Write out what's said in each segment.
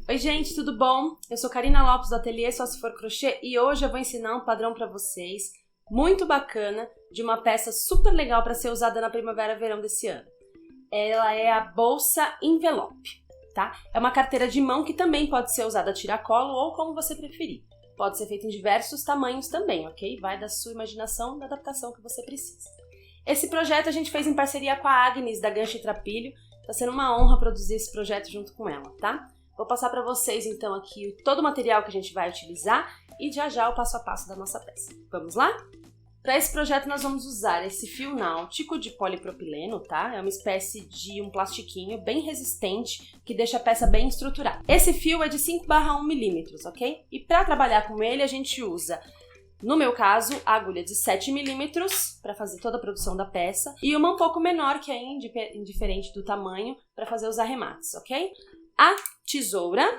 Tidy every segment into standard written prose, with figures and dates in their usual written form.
Oi gente, tudo bom? Eu sou Karina Lopes do Ateliê Só Se For Crochê e hoje eu vou ensinar um padrão para vocês muito bacana de uma peça super legal para ser usada na primavera-verão desse ano. Ela é a bolsa envelope, tá? É uma carteira de mão que também pode ser usada a tiracolo ou como você preferir. Pode ser feita em diversos tamanhos também, ok? Vai da sua imaginação, da adaptação que você precisa. Esse projeto a gente fez em parceria com a Agnes da Gancho e Trapilho. Tá sendo uma honra produzir esse projeto junto com ela, tá? Vou passar para vocês então aqui todo o material que a gente vai utilizar e já o passo a passo da nossa peça. Vamos lá? Para esse projeto nós vamos usar esse fio náutico de polipropileno, tá? É uma espécie de um plastiquinho bem resistente que deixa a peça bem estruturada. Esse fio é de 5/1 milímetros, ok? E para trabalhar com ele a gente usa, no meu caso, a agulha de 7 milímetros para fazer toda a produção da peça e uma um pouco menor, que é indiferente do tamanho, para fazer os arremates, ok? A tesoura,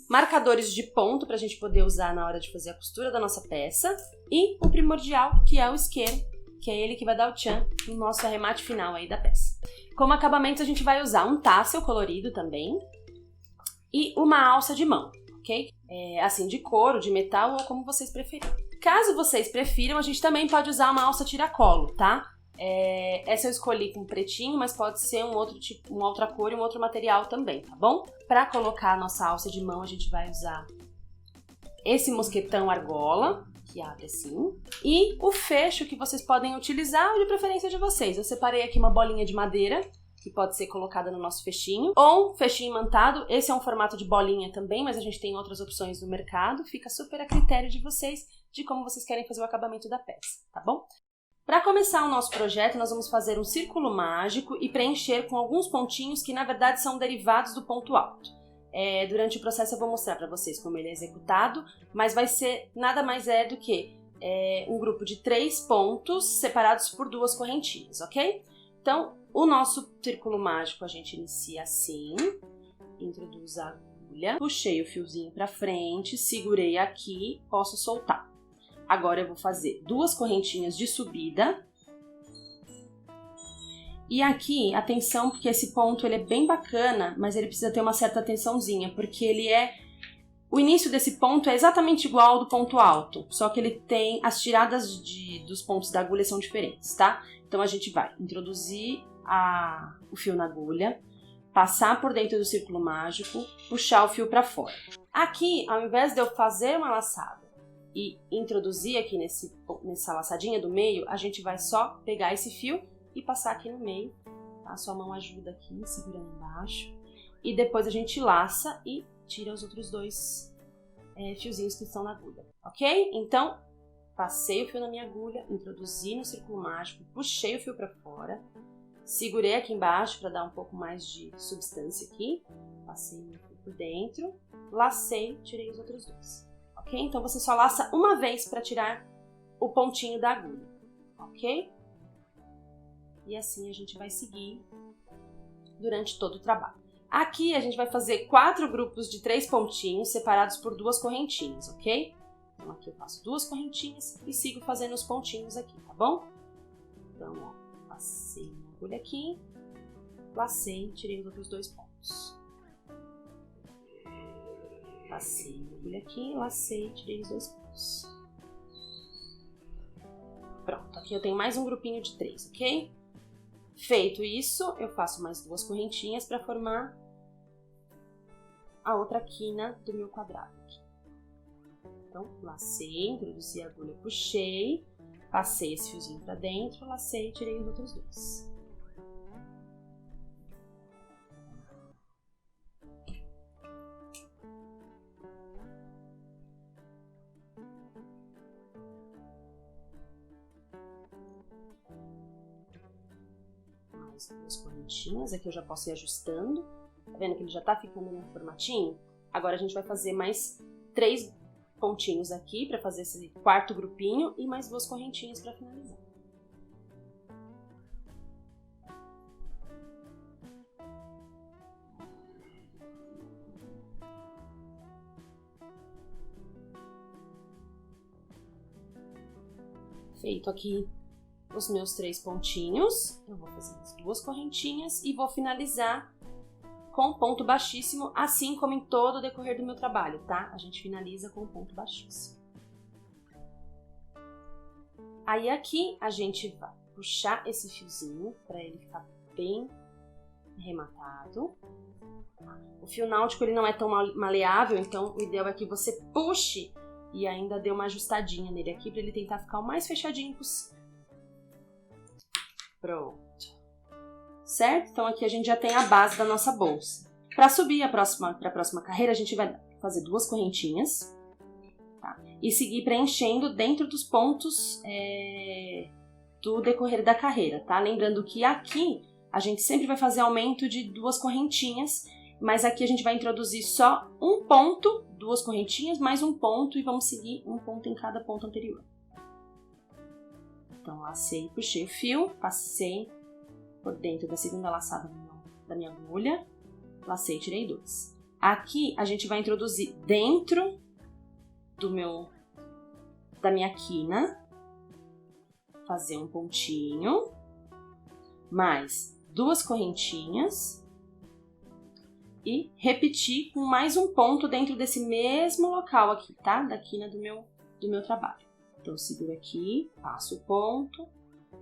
marcadores de ponto para a gente poder usar na hora de fazer a costura da nossa peça e o primordial, que é o isqueiro, que é ele que vai dar o tchan no nosso arremate final aí da peça. Como acabamento a gente vai usar um tassel colorido também e uma alça de mão, ok? Assim, de couro, de metal ou como vocês preferirem. Caso vocês prefiram, a gente também pode usar uma alça tiracolo, tá? Essa eu escolhi com pretinho, mas pode ser um outro tipo, uma outra cor e um outro material também, tá bom? Para colocar a nossa alça de mão, a gente vai usar esse mosquetão argola, que abre assim, e o fecho que vocês podem utilizar, ou de preferência de vocês. Eu separei aqui uma bolinha de madeira, que pode ser colocada no nosso fechinho, ou fechinho imantado. Esse é um formato de bolinha também, mas a gente tem outras opções no mercado. Fica super a critério de vocês, de como vocês querem fazer o acabamento da peça, tá bom? Para começar o nosso projeto, nós vamos fazer um círculo mágico e preencher com alguns pontinhos que, na verdade, são derivados do ponto alto. Durante o processo eu vou mostrar para vocês como ele é executado, mas vai ser nada mais do que um grupo de 3 pontos separados por 2 correntinhas, ok? Então, o nosso círculo mágico a gente inicia assim, introduz a agulha, puxei o fiozinho para frente, segurei aqui, posso soltar. Agora eu vou fazer 2 correntinhas de subida. E aqui, atenção, porque esse ponto ele é bem bacana, mas ele precisa ter uma certa atençãozinha, porque o início desse ponto é exatamente igual ao do ponto alto, só que ele tem, as tiradas dos pontos da agulha são diferentes, tá? Então a gente vai introduzir o fio na agulha, passar por dentro do círculo mágico, puxar o fio para fora. Aqui, ao invés de eu fazer uma laçada e introduzir aqui nessa laçadinha do meio, a gente vai só pegar esse fio e passar aqui no meio, tá? Sua mão ajuda aqui, segurando embaixo. E depois a gente laça e tira os outros 2 fiozinhos que estão na agulha, ok? Então, passei o fio na minha agulha, introduzi no círculo mágico, puxei o fio para fora, segurei aqui embaixo para dar um pouco mais de substância aqui, passei o fio por dentro, lacei, tirei os outros 2. Ok? Então você só laça uma vez para tirar o pontinho da agulha, ok? E assim a gente vai seguir durante todo o trabalho. Aqui a gente vai fazer 4 grupos de 3 pontinhos separados por 2 correntinhas, ok? Então aqui eu faço 2 correntinhas e sigo fazendo os pontinhos aqui, tá bom? Então, ó, passei a agulha aqui, lacei, tirei os outros 2 pontos. Passei a agulha aqui, lacei, tirei os 2 pontos. Pronto, aqui eu tenho mais um grupinho de 3, ok? Feito isso, eu faço mais 2 correntinhas para formar a outra quina do meu quadrado aqui. Então, lacei, introduzi a agulha, puxei, passei esse fiozinho para dentro, lacei, tirei os outros 2. Mais 2 correntinhas, aqui eu já posso ir ajustando, tá vendo que ele já tá ficando no formatinho? Agora a gente vai fazer mais 3 pontinhos aqui para fazer esse 4º grupinho e mais 2 correntinhas para finalizar. Feito aqui os meus 3 pontinhos, eu vou fazer as 2 correntinhas e vou finalizar com ponto baixíssimo, assim como em todo o decorrer do meu trabalho, tá? A gente finaliza com ponto baixíssimo. Aí aqui a gente vai puxar esse fiozinho para ele ficar bem arrematado. O fio náutico ele não é tão maleável, então o ideal é que você puxe e ainda dê uma ajustadinha nele aqui para ele tentar ficar o mais fechadinho possível. Pronto. Certo? Então aqui a gente já tem a base da nossa bolsa. Para subir para a próxima carreira, a gente vai fazer 2 correntinhas, tá? E seguir preenchendo dentro dos pontos do decorrer da carreira, tá? Lembrando que aqui a gente sempre vai fazer aumento de 2 correntinhas, mas aqui a gente vai introduzir só um ponto, 2 correntinhas, mais um ponto e vamos seguir um ponto em cada ponto anterior. Então, lacei, puxei o fio, passei por dentro da segunda laçada da minha agulha, lacei e tirei 2. Aqui a gente vai introduzir dentro da minha quina, fazer um pontinho, mais 2 correntinhas e repetir com mais um ponto dentro desse mesmo local aqui, tá? Da quina do meu trabalho. Então, eu seguro aqui, passo o ponto,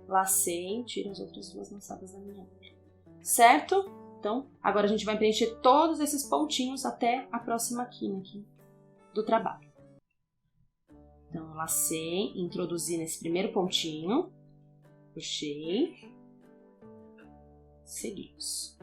lacei, tiro as outras 2 laçadas da minha agulha. Certo? Então, agora a gente vai preencher todos esses pontinhos até a próxima quina aqui do trabalho. Então, eu lacei, introduzi nesse primeiro pontinho, puxei, seguimos.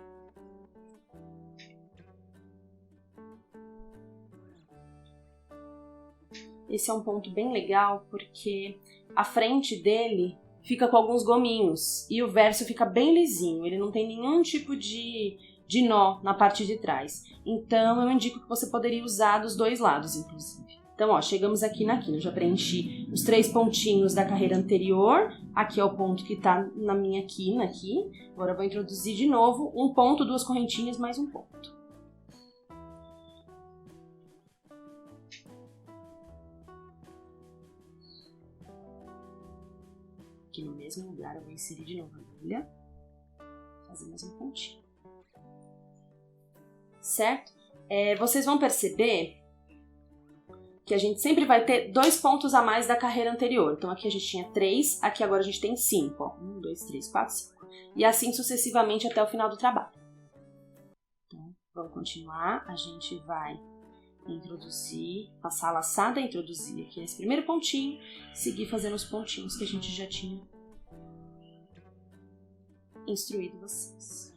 Esse é um ponto bem legal porque a frente dele fica com alguns gominhos e o verso fica bem lisinho, ele não tem nenhum tipo de nó na parte de trás. Então, eu indico que você poderia usar dos 2 lados, inclusive. Então, ó, chegamos aqui na quina, eu já preenchi os 3 pontinhos da carreira anterior, aqui é o ponto que tá na minha quina aqui. Agora eu vou introduzir de novo um ponto, 2 correntinhas, mais um ponto. Aqui no mesmo lugar eu vou inserir de novo a agulha, fazer mais um pontinho. Certo? Vocês vão perceber que a gente sempre vai ter 2 pontos a mais da carreira anterior. Então aqui a gente tinha 3, aqui agora a gente tem 5. Ó. 1, 2, 3, 4, 5. E assim sucessivamente até o final do trabalho. Então, vamos continuar. A gente vai introduzir, passar a laçada, introduzir aqui nesse primeiro pontinho, seguir fazendo os pontinhos que a gente já tinha instruído vocês.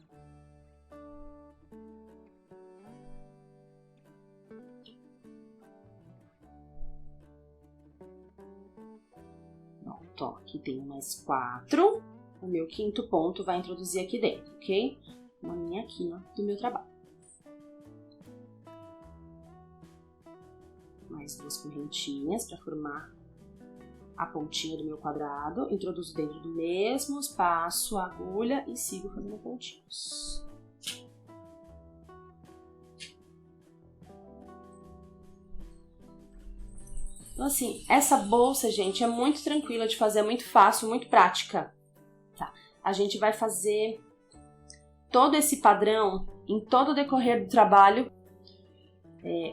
Pronto, ó, aqui tem mais 4, o meu 5º ponto vai introduzir aqui dentro, ok? Na minha quina do meu trabalho. Mais 2 correntinhas para formar a pontinha do meu quadrado. Introduzo dentro do mesmo espaço a agulha e sigo fazendo pontinhos. Então, assim, essa bolsa, gente, é muito tranquila de fazer, é muito fácil, muito prática. Tá? A gente vai fazer todo esse padrão em todo o decorrer do trabalho.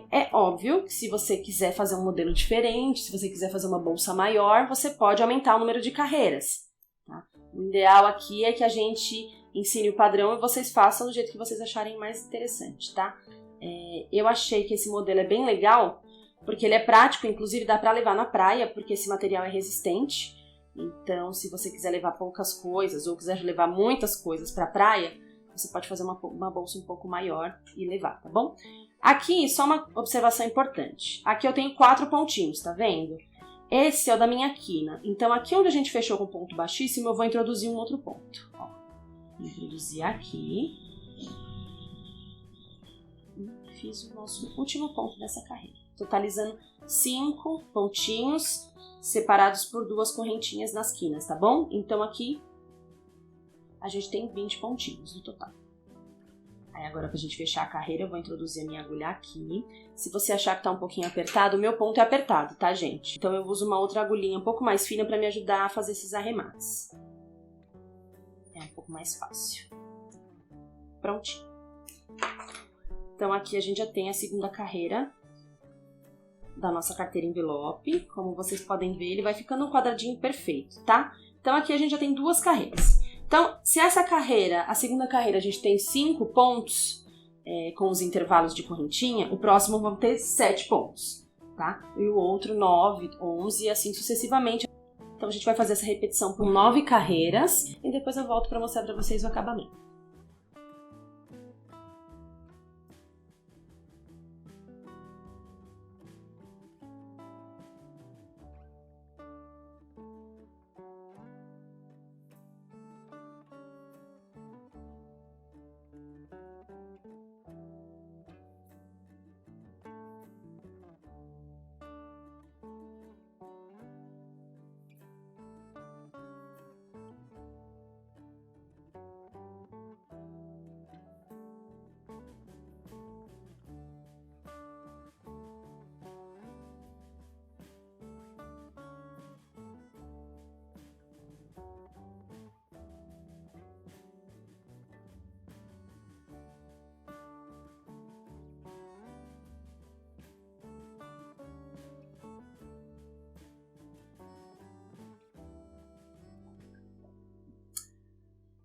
É óbvio que se você quiser fazer um modelo diferente, se você quiser fazer uma bolsa maior, você pode aumentar o número de carreiras. Tá? O ideal aqui é que a gente ensine o padrão e vocês façam do jeito que vocês acharem mais interessante, tá? Eu achei que esse modelo é bem legal, porque ele é prático, inclusive dá pra levar na praia, porque esse material é resistente. Então, se você quiser levar poucas coisas ou quiser levar muitas coisas pra praia, você pode fazer uma bolsa um pouco maior e levar, tá bom? Aqui, só uma observação importante. Aqui eu tenho 4 pontinhos, tá vendo? Esse é o da minha quina. Então, aqui onde a gente fechou com ponto baixíssimo, eu vou introduzir um outro ponto. Ó, introduzir aqui. E fiz o nosso último ponto dessa carreira. Totalizando 5 pontinhos separados por 2 correntinhas nas quinas, tá bom? Então, aqui a gente tem 20 pontinhos no total. Aí agora, pra gente fechar a carreira, eu vou introduzir a minha agulha aqui. Se você achar que tá um pouquinho apertado, o meu ponto é apertado, tá, gente? Então eu uso uma outra agulhinha um pouco mais fina pra me ajudar a fazer esses arremates. É um pouco mais fácil. Prontinho. Então, aqui a gente já tem a segunda carreira da nossa carteira envelope. Como vocês podem ver, ele vai ficando um quadradinho perfeito, tá? Então, aqui a gente já tem 2 carreiras. Então, se essa carreira, a segunda carreira, a gente tem 5 pontos, com os intervalos de correntinha, o próximo vão ter 7 pontos, tá? E o outro 9, 11 e assim sucessivamente. Então, a gente vai fazer essa repetição por 9 carreiras e depois eu volto para mostrar para vocês o acabamento.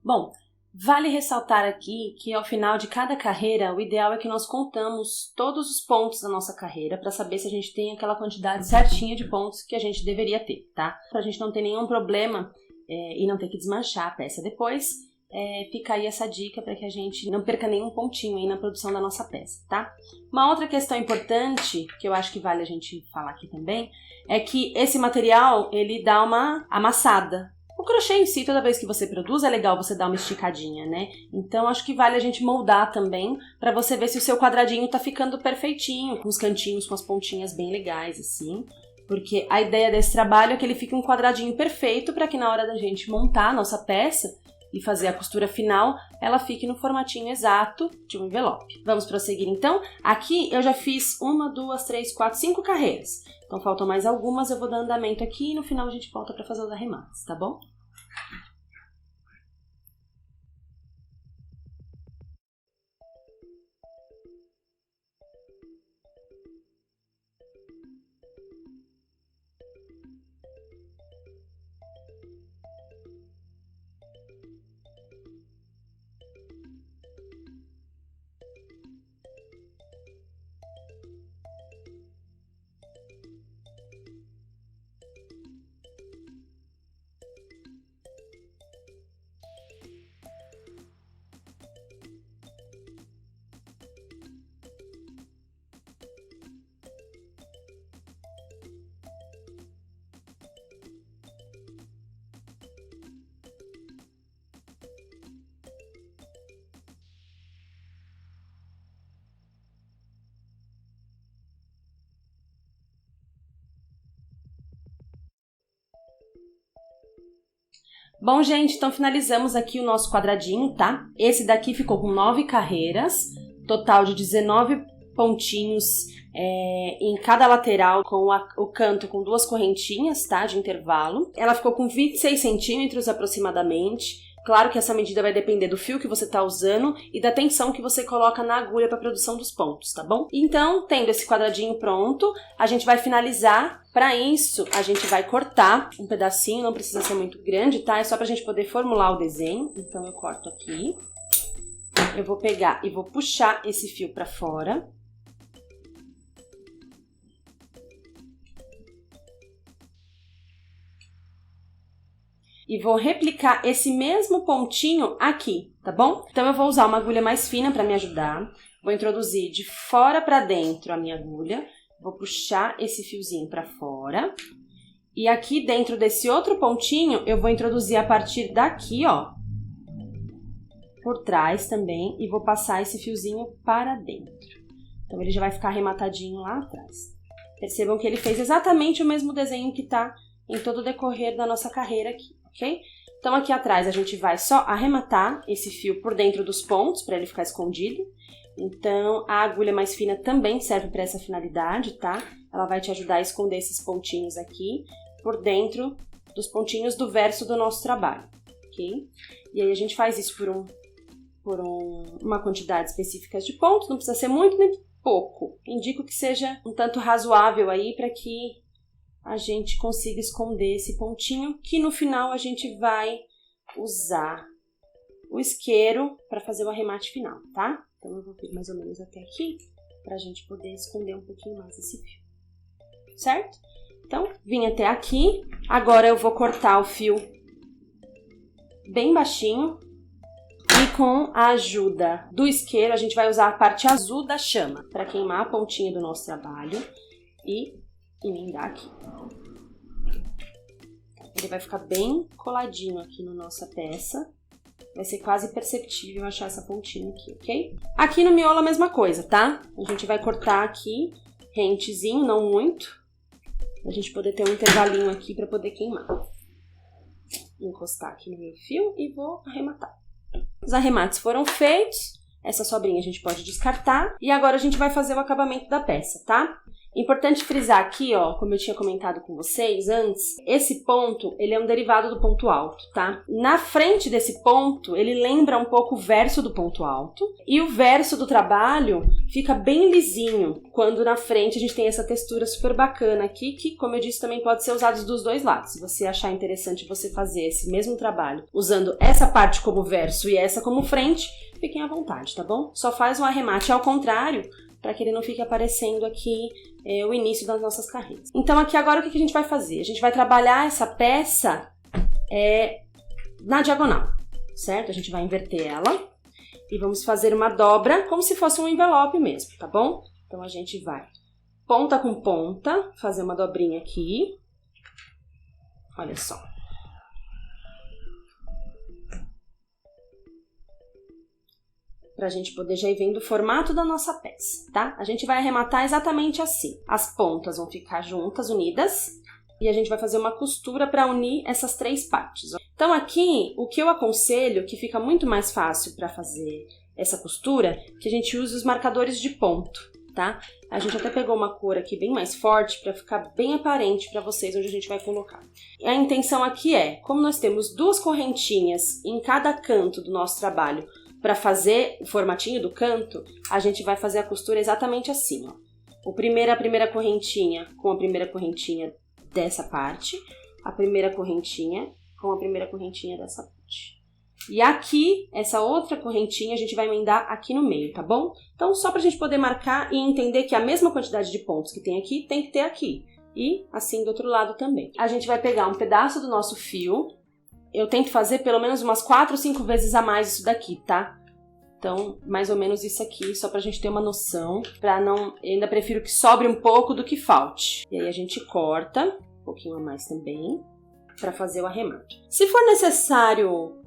Bom, vale ressaltar aqui que ao final de cada carreira, o ideal é que nós contamos todos os pontos da nossa carreira para saber se a gente tem aquela quantidade certinha de pontos que a gente deveria ter, tá? Para a gente não ter nenhum problema e não ter que desmanchar a peça depois, fica aí essa dica para que a gente não perca nenhum pontinho aí na produção da nossa peça, tá? Uma outra questão importante, que eu acho que vale a gente falar aqui também, é que esse material, ele dá uma amassada. O crochê em si, toda vez que você produz, é legal você dar uma esticadinha, né? Então, acho que vale a gente moldar também, para você ver se o seu quadradinho tá ficando perfeitinho, com os cantinhos, com as pontinhas bem legais, assim. Porque a ideia desse trabalho é que ele fique um quadradinho perfeito, para que na hora da gente montar a nossa peça e fazer a costura final, ela fique no formatinho exato de um envelope. Vamos prosseguir então? Aqui eu já fiz 1, 2, 3, 4, 5 carreiras. Então faltam mais algumas, eu vou dar andamento aqui e no final a gente volta para fazer os arremates, tá bom? Bom, gente, então finalizamos aqui o nosso quadradinho, tá? Esse daqui ficou com 9 carreiras, total de 19 pontinhos em cada lateral, com o canto com 2 correntinhas, tá? De intervalo. Ela ficou com 26 centímetros aproximadamente. Claro que essa medida vai depender do fio que você está usando e da tensão que você coloca na agulha para a produção dos pontos, tá bom? Então, tendo esse quadradinho pronto, a gente vai finalizar. Para isso, a gente vai cortar um pedacinho, não precisa ser muito grande, tá? É só para a gente poder formular o desenho. Então, eu corto aqui. Eu vou pegar e vou puxar esse fio para fora. E vou replicar esse mesmo pontinho aqui, tá bom? Então, eu vou usar uma agulha mais fina para me ajudar. Vou introduzir de fora para dentro a minha agulha. Vou puxar esse fiozinho para fora. E aqui dentro desse outro pontinho, eu vou introduzir a partir daqui, ó. Por trás também. E vou passar esse fiozinho para dentro. Então, ele já vai ficar arrematadinho lá atrás. Percebam que ele fez exatamente o mesmo desenho que tá em todo o decorrer da nossa carreira aqui. Ok? Então, aqui atrás a gente vai só arrematar esse fio por dentro dos pontos, para ele ficar escondido. Então, a agulha mais fina também serve para essa finalidade, tá? Ela vai te ajudar a esconder esses pontinhos aqui por dentro dos pontinhos do verso do nosso trabalho, ok? E aí, a gente faz isso por por uma quantidade específica de pontos, não precisa ser muito nem pouco. Indico que seja um tanto razoável aí para que a gente consiga esconder esse pontinho, que no final a gente vai usar o isqueiro para fazer o arremate final, tá? Então eu vou vir mais ou menos até aqui, para a gente poder esconder um pouquinho mais esse fio, certo? Então, vim até aqui, agora eu vou cortar o fio bem baixinho e com a ajuda do isqueiro a gente vai usar a parte azul da chama para queimar a pontinha do nosso trabalho e emendar aqui. Ele vai ficar bem coladinho aqui na nossa peça. Vai ser quase perceptível achar essa pontinha aqui, ok? Aqui no miolo a mesma coisa, tá? A gente vai cortar aqui, rentezinho, não muito, pra gente poder ter um intervalinho aqui pra poder queimar. Vou encostar aqui no meu fio e vou arrematar. Os arremates foram feitos, essa sobrinha a gente pode descartar. E agora a gente vai fazer o acabamento da peça, tá? Importante frisar aqui, ó, como eu tinha comentado com vocês antes, esse ponto, ele é um derivado do ponto alto, tá? Na frente desse ponto, ele lembra um pouco o verso do ponto alto, e o verso do trabalho fica bem lisinho, quando na frente a gente tem essa textura super bacana aqui, que, como eu disse, também pode ser usado dos dois lados. Se você achar interessante você fazer esse mesmo trabalho usando essa parte como verso e essa como frente, fiquem à vontade, tá bom? Só faz um arremate ao contrário, para que ele não fique aparecendo aqui o início das nossas carreiras. Então aqui agora o que a gente vai fazer? A gente vai trabalhar essa peça na diagonal, certo? A gente vai inverter ela e vamos fazer uma dobra como se fosse um envelope mesmo, tá bom? Então a gente vai ponta com ponta, fazer uma dobrinha aqui. Olha só. Pra gente poder já ir vendo o formato da nossa peça, tá? A gente vai arrematar exatamente assim. As pontas vão ficar juntas, unidas, e a gente vai fazer uma costura para unir essas três partes. Então aqui, o que eu aconselho, que fica muito mais fácil para fazer essa costura, que a gente use os marcadores de ponto, tá? A gente até pegou uma cor aqui bem mais forte para ficar bem aparente para vocês onde a gente vai colocar. E a intenção aqui como nós temos duas correntinhas em cada canto do nosso trabalho, para fazer o formatinho do canto, a gente vai fazer a costura exatamente assim, ó. A primeira correntinha com a primeira correntinha dessa parte, a primeira correntinha com a primeira correntinha dessa parte. E aqui, essa outra correntinha, a gente vai emendar aqui no meio, tá bom? Então, só pra gente poder marcar e entender que a mesma quantidade de pontos que tem aqui, tem que ter aqui. E assim do outro lado também. A gente vai pegar um pedaço do nosso fio. Eu tento fazer pelo menos umas 4 ou 5 vezes a mais isso daqui, tá? Então, mais ou menos isso aqui, só pra gente ter uma noção. Eu ainda prefiro que sobre um pouco do que falte. E aí a gente corta um pouquinho a mais também, pra fazer o arremate. Se for necessário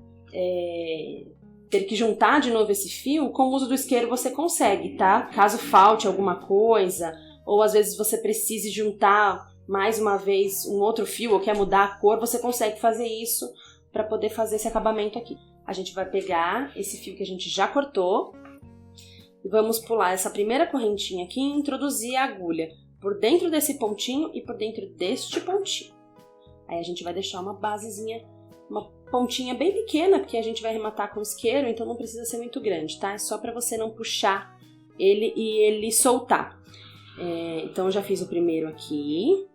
ter que juntar de novo esse fio, com o uso do isqueiro você consegue, tá? Caso falte alguma coisa, ou às vezes você precise juntar mais uma vez um outro fio ou quer mudar a cor, você consegue fazer isso para poder fazer esse acabamento aqui. A gente vai pegar esse fio que a gente já cortou e vamos pular essa primeira correntinha aqui e introduzir a agulha por dentro desse pontinho e por dentro deste pontinho. Aí a gente vai deixar uma basezinha, uma pontinha bem pequena, porque a gente vai arrematar com isqueiro, então não precisa ser muito grande, tá? É só para você não puxar ele e ele soltar. Então eu já fiz o primeiro aqui,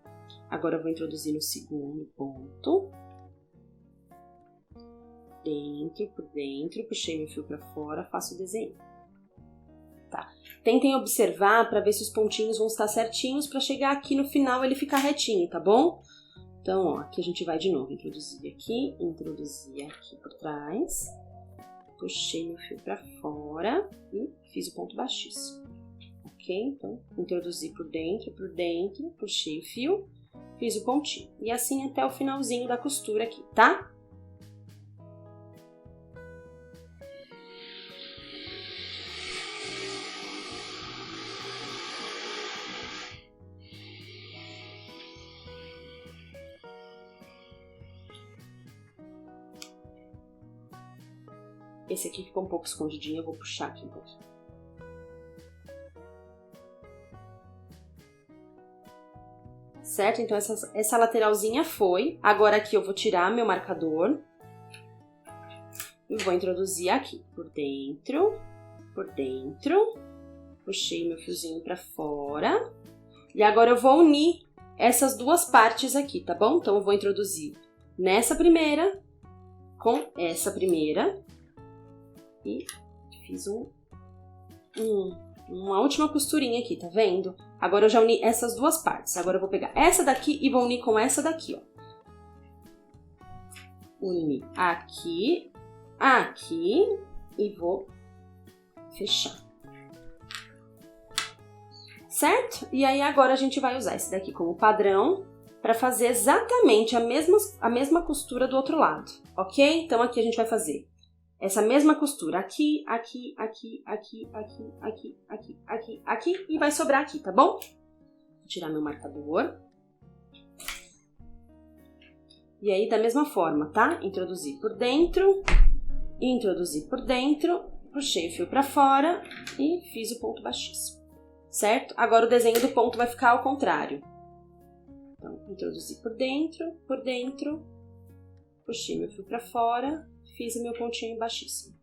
agora eu vou introduzir no segundo ponto. Por dentro, puxei meu fio para fora, faço o desenho. Tá. Tentem observar para ver se os pontinhos vão estar certinhos para chegar aqui no final ele ficar retinho, tá bom? Então, ó, aqui a gente vai de novo, introduzir aqui por trás, puxei meu fio para fora e fiz o ponto baixíssimo, ok? Então, introduzi por dentro, puxei o fio, fiz o pontinho. E assim até o finalzinho da costura aqui, tá? Esse aqui ficou um pouco escondidinho, eu vou puxar aqui um pouquinho. Certo? Então essa lateralzinha foi. Agora aqui eu vou tirar meu marcador. E vou introduzir aqui, por dentro, puxei meu fiozinho pra fora. E agora eu vou unir essas duas partes aqui, tá bom? Então eu vou introduzir nessa primeira, com essa primeira. E fiz uma última costurinha aqui, tá vendo? Agora eu já uni essas duas partes. Agora eu vou pegar essa daqui e vou unir com essa daqui, ó. Unir aqui, aqui e vou fechar. Certo? E aí agora a gente vai usar esse daqui como padrão para fazer exatamente a mesma costura do outro lado, ok? Então aqui a gente vai fazer essa mesma costura aqui, aqui, aqui, aqui, aqui, aqui, aqui, aqui, aqui e vai sobrar aqui, tá bom? Vou tirar meu marcador. E aí da mesma forma, tá? Introduzir por dentro, puxei o fio pra fora e fiz o ponto baixíssimo, certo? Agora o desenho do ponto vai ficar ao contrário. Então, introduzi por dentro, puxei meu fio pra fora, fiz o meu pontinho baixíssimo.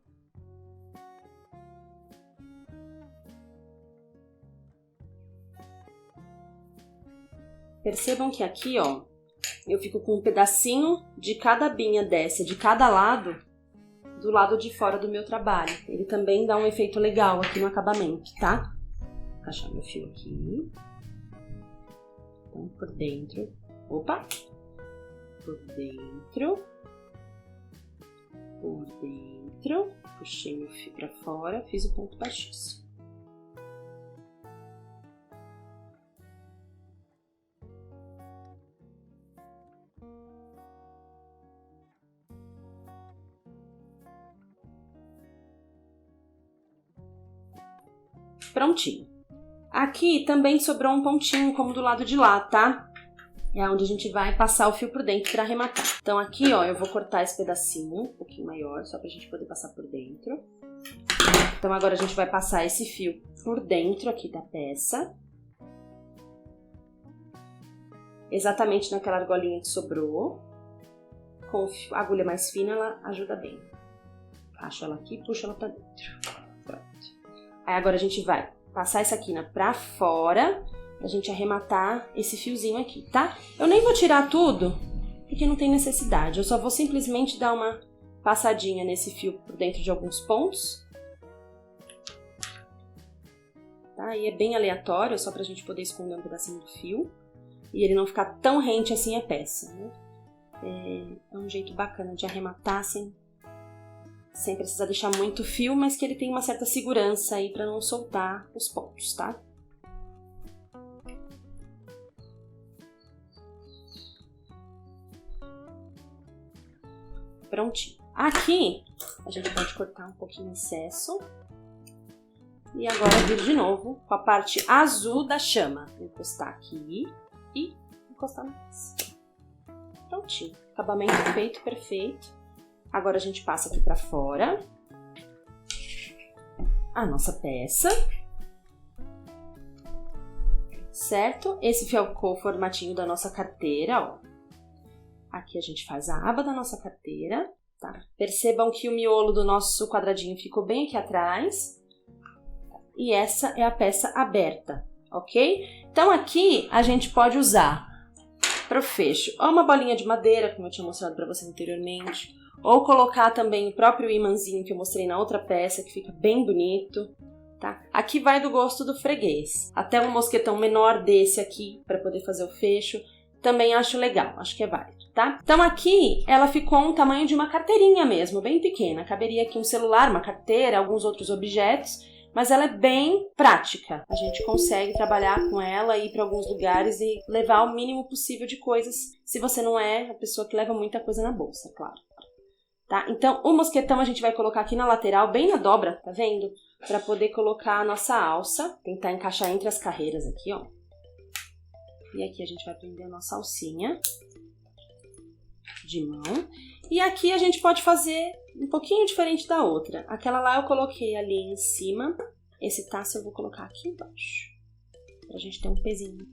Percebam que aqui, ó, eu fico com um pedacinho de cada abinha dessa, de cada lado, do lado de fora do meu trabalho. Ele também dá um efeito legal aqui no acabamento, tá? Vou encaixar meu fio aqui. Então, por dentro. Opa! Por dentro. Puxei meu fio pra fora, fiz o ponto baixíssimo. Prontinho. Aqui também sobrou um pontinho, como do lado de lá, tá? É onde a gente vai passar o fio por dentro pra arrematar. Então aqui, ó, eu vou cortar esse pedacinho um pouquinho maior, só pra gente poder passar por dentro. Então agora a gente vai passar esse fio por dentro aqui da peça. Exatamente naquela argolinha que sobrou. Com a agulha mais fina, ela ajuda bem. Encaixo ela aqui e puxo ela pra dentro. Pronto. Aí agora a gente vai passar essa quina pra fora, pra gente arrematar esse fiozinho aqui, tá? Eu nem vou tirar tudo, porque não tem necessidade. Eu só vou simplesmente dar uma passadinha nesse fio por dentro de alguns pontos. Tá? E é bem aleatório, só pra gente poder esconder um pedacinho do fio. E ele não ficar tão rente assim a peça, né? É um jeito bacana de arrematar sem precisar deixar muito fio, mas que ele tem uma certa segurança aí pra não soltar os pontos, tá? Prontinho. Aqui, a gente pode cortar um pouquinho o excesso. E agora vir de novo com a parte azul da chama. Encostar aqui e encostar na peça. Prontinho. Acabamento feito, perfeito. Agora a gente passa aqui pra fora a nossa peça, certo? Esse ficou o formatinho da nossa carteira, ó. Aqui a gente faz a aba da nossa carteira, tá? Percebam que o miolo do nosso quadradinho ficou bem aqui atrás. E essa é a peça aberta, ok? Então aqui a gente pode usar para o fecho ou uma bolinha de madeira, como eu tinha mostrado para você anteriormente, ou colocar também o próprio imãzinho que eu mostrei na outra peça, que fica bem bonito, tá? Aqui vai do gosto do freguês. Até um mosquetão menor desse aqui, para poder fazer o fecho, também acho legal, acho que é válido, tá? Então aqui ela ficou um tamanho de uma carteirinha mesmo, bem pequena. Caberia aqui um celular, uma carteira, alguns outros objetos, mas ela é bem prática. A gente consegue trabalhar com ela, ir para alguns lugares e levar o mínimo possível de coisas, se você não é a pessoa que leva muita coisa na bolsa, claro. Tá? Então, o mosquetão a gente vai colocar aqui na lateral, bem na dobra, tá vendo? Para poder colocar a nossa alça, tentar encaixar entre as carreiras aqui, ó. E aqui a gente vai prender a nossa alcinha de mão. E aqui a gente pode fazer um pouquinho diferente da outra. Aquela lá eu coloquei ali em cima, esse taço eu vou colocar aqui embaixo, pra gente ter um pezinho.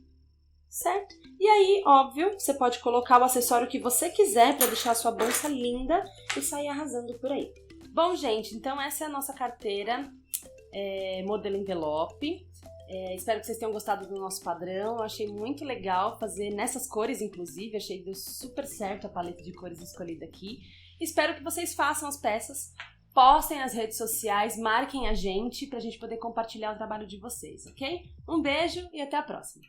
Certo? E aí, óbvio, você pode colocar o acessório que você quiser para deixar a sua bolsa linda e sair arrasando por aí. Bom, gente, então essa é a nossa carteira modelo envelope. Espero que vocês tenham gostado do nosso padrão. Eu achei muito legal fazer nessas cores, inclusive. Achei que deu super certo a paleta de cores escolhida aqui. Espero que vocês façam as peças, postem nas redes sociais, marquem a gente pra gente poder compartilhar o trabalho de vocês, ok? Um beijo e até a próxima!